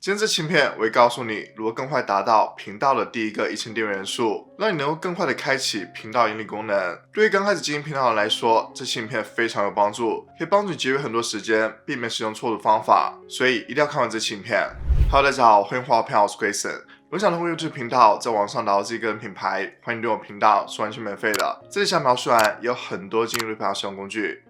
今天这期影片我会告诉你如何更快达到频道的第一个1000订阅人数，让你能够更快的开启频道盈利功能。对于刚开始经营频道的人来说，这期影片非常有帮助，可以帮助你节约很多时间，避免使用错误的方法，所以一定要看完这期影片。Hello， 大家好，欢迎回到频道，我是 Grayson。如果想通过 YouTube 频道在网上打造自己个人品牌，欢迎订阅我频道，是完全免费的。这里下描述栏也有很多进入频道使用工具。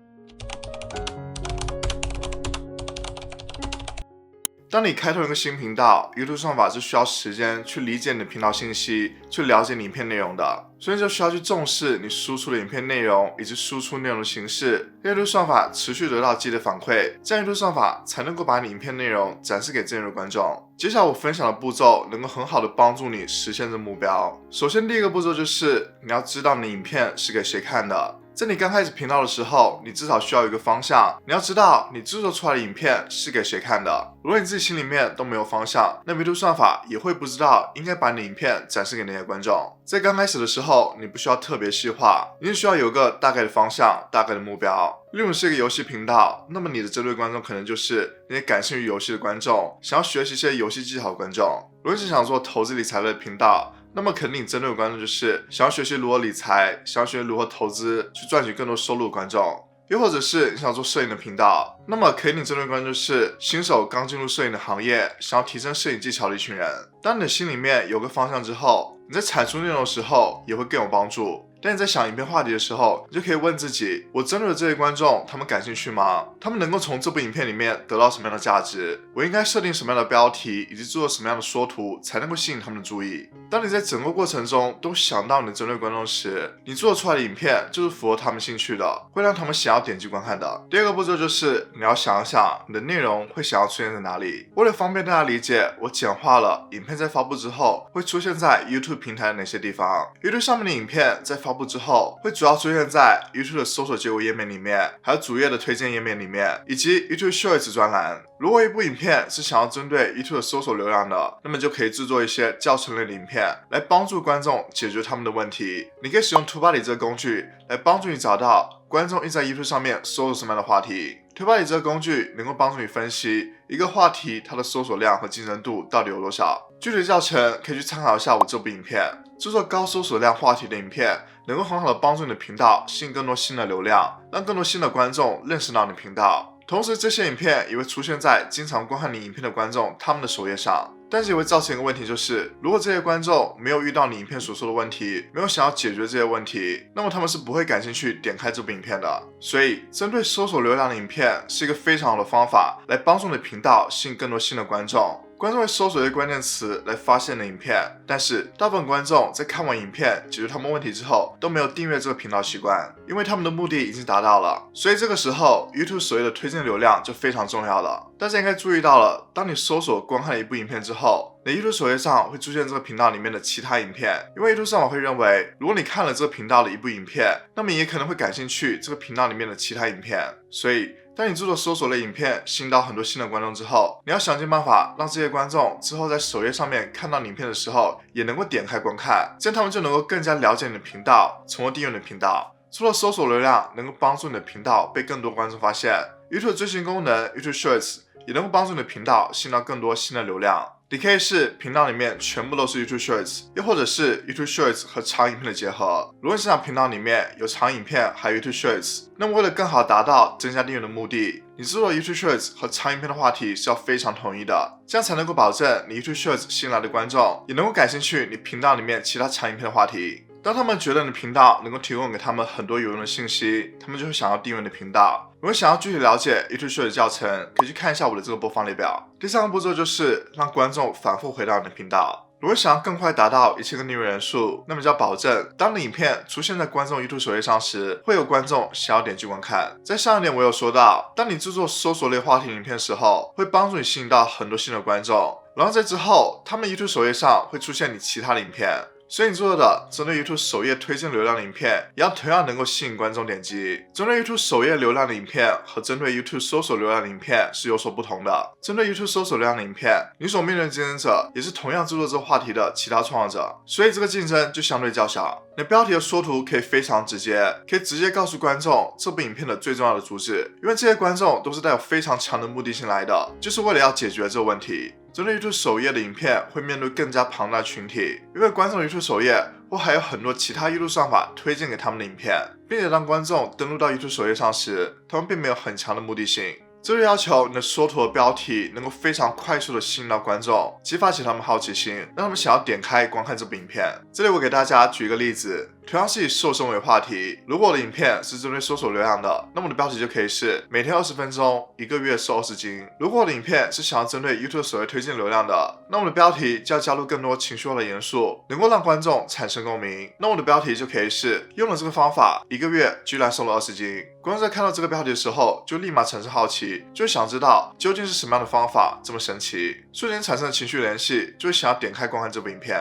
当你开拓一个新频道 ，YouTube 算法是需要时间去理解你的频道信息，去了解你影片内容的，所以就需要去重视你输出的影片内容以及输出内容的形式。YouTube 算法持续得到积极的反馈，这样 YouTube 算法才能够把你影片内容展示给正确的观众。接下来我分享的步骤能够很好的帮助你实现这目标。首先，第一个步骤就是你要知道你的影片是给谁看的。在你刚开始频道的时候，你至少需要有一个方向，你要知道你制作出来的影片是给谁看的。如果你自己心里面都没有方向，那 YouTube 算法也会不知道应该把你的影片展示给哪些观众。在刚开始的时候，你不需要特别细化，你只需要有个大概的方向，大概的目标。例如是一个游戏频道，那么你的针对观众可能就是那些感兴趣游戏的观众，想要学习一些游戏技巧的观众。如果你是想做投资理财类的频道，那么肯定你针对的观众就是想要学习如何理财，想要学习如何投资，去赚取更多收入的观众。又或者是你想做摄影的频道，那么肯定你针对的观众就是新手刚进入摄影的行业，想要提升摄影技巧的一群人。当你的心里面有个方向之后，你在产出内容的时候也会更有帮助。当你在想影片话题的时候，你就可以问自己，我针对的这些观众，他们感兴趣吗？他们能够从这部影片里面得到什么样的价值？我应该设定什么样的标题，以及做什么样的说图，才能够吸引他们的注意？当你在整个过程中都想到你的针对观众时，你做出来的影片就是符合他们兴趣的，会让他们想要点击观看的。第二个步骤就是你要想一想你的内容会想要出现在哪里。为了方便大家理解，我简化了影片在发布之后会出现在 YouTube 平台的哪些地方。YouTube 上面的影片在发布之后会主要出现在 YouTube 的搜索结果页面里面，还有主页的推荐页面里面，以及 YouTube Shorts 专栏。如果一部影片是想要针对 YouTube 的搜索流量的，那么就可以制作一些教程类的影片来帮助观众解决他们的问题。你可以使用 TubeBuddy 这个工具来帮助你找到观众一直在 YouTube 上面搜索什么样的话题。TubeBuddy 这个工具能够帮助你分析一个话题它的搜索量和竞争度到底有多少。具体的教程可以去参考一下我这部影片。制作高搜索量话题的影片能够很好的帮助你的频道吸引更多新的流量，让更多新的观众认识到你的频道。同时这些影片也会出现在经常观看你影片的观众他们的首页上，但是也会造成一个问题，就是如果这些观众没有遇到你影片所说的问题，没有想要解决这些问题，那么他们是不会感兴趣点开这部影片的。所以针对搜索流量的影片是一个非常好的方法，来帮助你的频道吸引更多新的观众。观众会搜索一些关键词来发现你的影片，但是大部分观众在看完影片解决他们问题之后都没有订阅这个频道习惯，因为他们的目的已经达到了。所以这个时候 YouTube 首页的推荐流量就非常重要了。大家应该注意到了，当你搜索观看了一部影片之后，你的 YouTube 首页上会出现这个频道里面的其他影片，因为 YouTube 算法会认为，如果你看了这个频道的一部影片，那么你也可能会感兴趣这个频道里面的其他影片。所以当你制作搜索类影片吸引到很多新的观众之后，你要想尽办法让这些观众之后在首页上面看到你影片的时候也能够点开观看，这样他们就能够更加了解你的频道，从而订阅你的频道。除了搜索流量能够帮助你的频道被更多观众发现， YouTube 最新功能 YouTube Shorts 也能够帮助你的频道吸引到更多新的流量。你可以是频道里面全部都是 YouTube Shorts， 又或者是 YouTube Shorts 和长影片的结合。如果你想频道里面有长影片还有 YouTube Shorts， 那么为了更好达到增加订阅的目的，你制作 YouTube Shorts 和长影片的话题是要非常统一的，这样才能够保证你 YouTube Shorts 吸引来的观众也能够感兴趣你频道里面其他长影片的话题。当他们觉得你的频道能够提供给他们很多有用的信息，他们就会想要订阅你的频道。如果想要具体了解 YouTube Shorts 的教程，可以去看一下我的这个播放列表。第三个步骤就是让观众反复回到你的频道。如果想要更快达到1000个订阅人数，那么就要保证当你影片出现在观众 YouTube 首页上时，会有观众想要点击观看。在上一点我有说到，当你制作搜索类话题影片的时候，会帮助你吸引到很多新的观众，然后在之后他们 YouTube 首页上会出现你其他的影片。所以你做的针对 YouTube 首页推荐流量的影片，也要同样能够吸引观众点击。针对 YouTube 首页流量的影片和针对 YouTube 搜索流量的影片是有所不同的。针对 YouTube 搜索流量的影片，你所面对的竞争者也是同样制作这个话题的其他创作者，所以这个竞争就相对较小。你的标题和说图可以非常直接，可以直接告诉观众这部影片的最重要的主旨，因为这些观众都是带有非常强的目的性来的，就是为了要解决这个问题。针对 YouTube 首页的影片会面对更加庞大的群体，因为观众的 YouTube 首页或还有很多其他 YouTube 算法推荐给他们的影片，并且当观众登录到 YouTube 首页上时，他们并没有很强的目的性。这就要求你的缩图和标题能够非常快速的吸引到观众，激发起他们好奇心，让他们想要点开观看这部影片。这里我给大家举一个例子，同样是以瘦身为话题，如果我的影片是针对搜索流量的，那么我的标题就可以是每天20分钟，1个月瘦20斤。如果我的影片是想要针对 YouTube 首页推荐流量的，那我的标题就要加入更多情绪化的元素，能够让观众产生共鸣。那我的标题就可以是用了这个方法，1个月居然瘦了20斤。观众在看到这个标题的时候，就立马产生好奇，就会想知道究竟是什么样的方法这么神奇，瞬间产生的情绪联系，就会想要点开观看这部影片。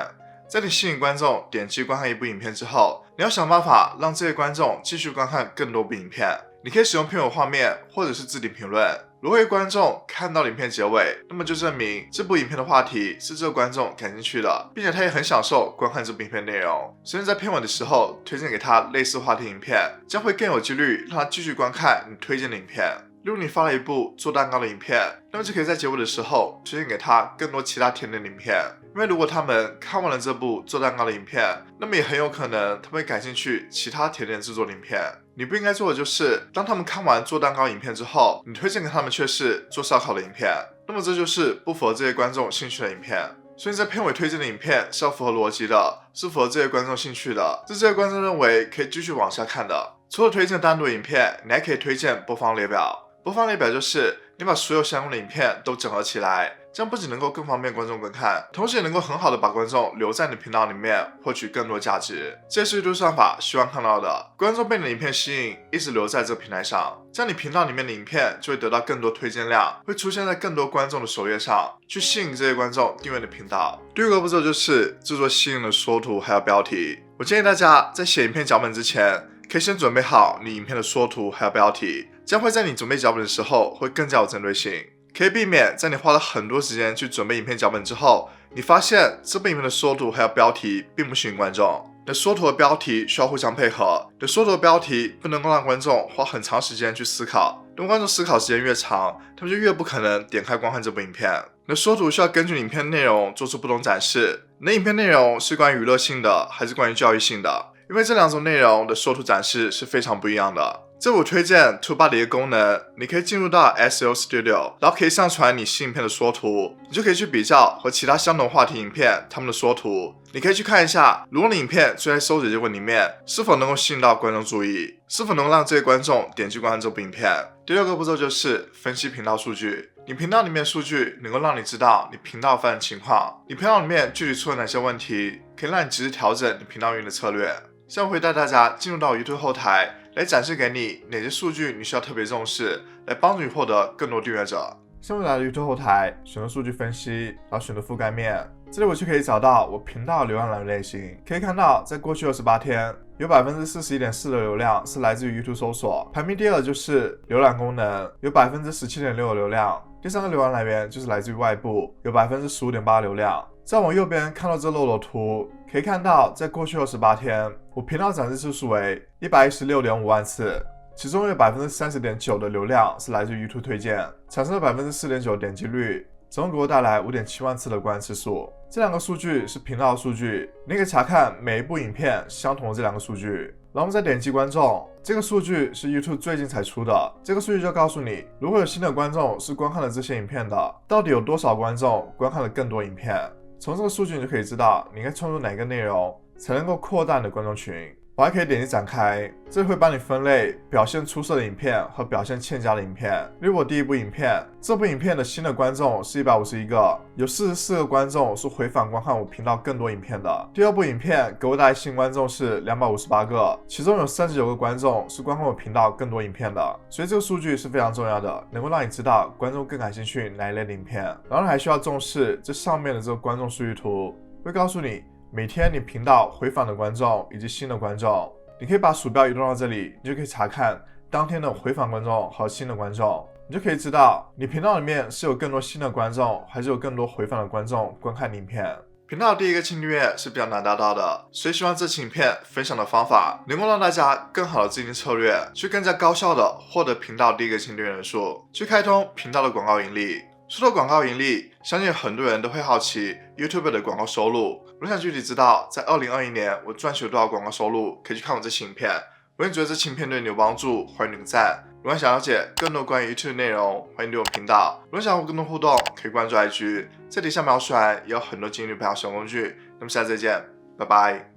在你吸引观众点击观看一部影片之后，你要想办法让这些观众继续观看更多部影片。你可以使用片尾画面或者是置顶评论。如果观众看到影片结尾，那么就证明这部影片的话题是这个观众感兴趣的，并且他也很享受观看这部影片内容，所以在片尾的时候推荐给他类似话题影片，将会更有几率让他继续观看你推荐的影片。例如你发了一部做蛋糕的影片，那么就可以在结尾的时候推荐给他更多其他甜点的影片，因为如果他们看完了这部做蛋糕的影片，那么也很有可能他们会感兴趣其他甜点制作的影片。你不应该做的就是，当他们看完做蛋糕影片之后，你推荐给他们却是做烧烤的影片，那么这就是不符合这些观众兴趣的影片。所以在片尾推荐的影片是要符合逻辑的，是符合这些观众兴趣的，是这些观众认为可以继续往下看的。除了推荐单独影片，你还可以推荐播放列表。播放列表就是你把所有相关的影片都整合起来，这样不仅能够更方便观众观看，同时也能够很好的把观众留在你频道里面，获取更多价值。这是 YouTube 算法希望看到的，观众被你的影片吸引，一直留在这个平台上，这样你频道里面的影片就会得到更多推荐量，会出现在更多观众的首页上，去吸引这些观众订阅你的频道。第二个步骤就是制作吸引的缩图还有标题。我建议大家在写影片脚本之前，可以先准备好你影片的缩图还有标题，这样会在你准备脚本的时候会更加有针对性，可以避免在你花了很多时间去准备影片脚本之后，你发现这部影片的缩图还有标题并不吸引观众。你的缩图和标题需要互相配合，你的缩图和标题不能够让观众花很长时间去思考，当观众思考时间越长，他们就越不可能点开观看这部影片。你的缩图需要根据影片内容做出不同展示，你的影片内容是关于娱乐性的还是关于教育性的，因为这两种内容的缩图展示是非常不一样的。这我推荐 Toolbar 的一个功能，你可以进入到 SEO Studio， 然后可以上传你新影片的缩图，你就可以去比较和其他相同话题影片它们的缩图，你可以去看一下，如果你影片追在搜索结果里面是否能够吸引到观众注意，是否能够让这些观众点击观看这部影片。第六个步骤就是分析频道数据。你频道里面的数据能够让你知道你频道发展情况，你频道里面具体出了哪些问题，可以让你及时调整你频道运营的策略。现在会带大家进入到 YouTube 后台，来展示给你哪些数据你需要特别重视，来帮助你获得更多订阅者。现在来到 YouTube 后台，选择数据分析，然后选择覆盖面，这里我就可以找到我频道流量来源类型。可以看到，在过去28天，有 41.4% 的流量是来自于 YouTube 搜索，排名第二就是浏览功能，有 17.6% 的流量。第三个流量来源就是来自于外部，有 15.8% 流量。再往右边看到这漏斗图，可以看到在过去28天，我频道展示次数为 116.5万次，其中有 30.9% 的流量是来自于 YouTube 推荐，产生了 4.9% 的点击率，总共给我带来 5.7万次的观看次数。这两个数据是频道的数据，你可以查看每一部影片相同的这两个数据。然后我们再点击观众，这个数据是 YouTube 最近才出的，这个数据就告诉你，如果有新的观众是观看了这些影片的，到底有多少观众观看了更多影片。从这个数据你就可以知道你应该创作哪个内容才能够扩大你的观众群。我还可以点击展开，这会帮你分类表现出色的影片和表现欠佳的影片。例如我第一部影片，这部影片的新的观众是151个，有44个观众是回访观看我频道更多影片的。第二部影片给我带来新观众是258个，其中有39个观众是观看我频道更多影片的。所以这个数据是非常重要的，能够让你知道观众更感兴趣哪一类的影片。然后你还需要重视这上面的这个观众数据图，会告诉你每天你频道回访的观众以及新的观众，你可以把鼠标移动到这里，你就可以查看当天的回访观众和新的观众，你就可以知道你频道里面是有更多新的观众，还是有更多回访的观众观看你影片。频道的第一个轻订阅是比较难达到的，所以希望这期影片分享的方法能够让大家更好的制定策略，去更加高效的获得频道第一个轻订阅人数，去开通频道的广告盈利。说到广告盈利，相信很多人都会好奇 YouTube 的广告收入。如果想具体知道在2021年我赚取了多少广告收入，可以去看我这期影片。如果你觉得这期影片对你有帮助，欢迎点个赞。如果想了解更多关于 YouTube 的内容，欢迎订阅我频道。如果想和我更多互动，可以关注 IG，在底下描述栏也有很多精力培养小工具。那么下次再见，拜拜。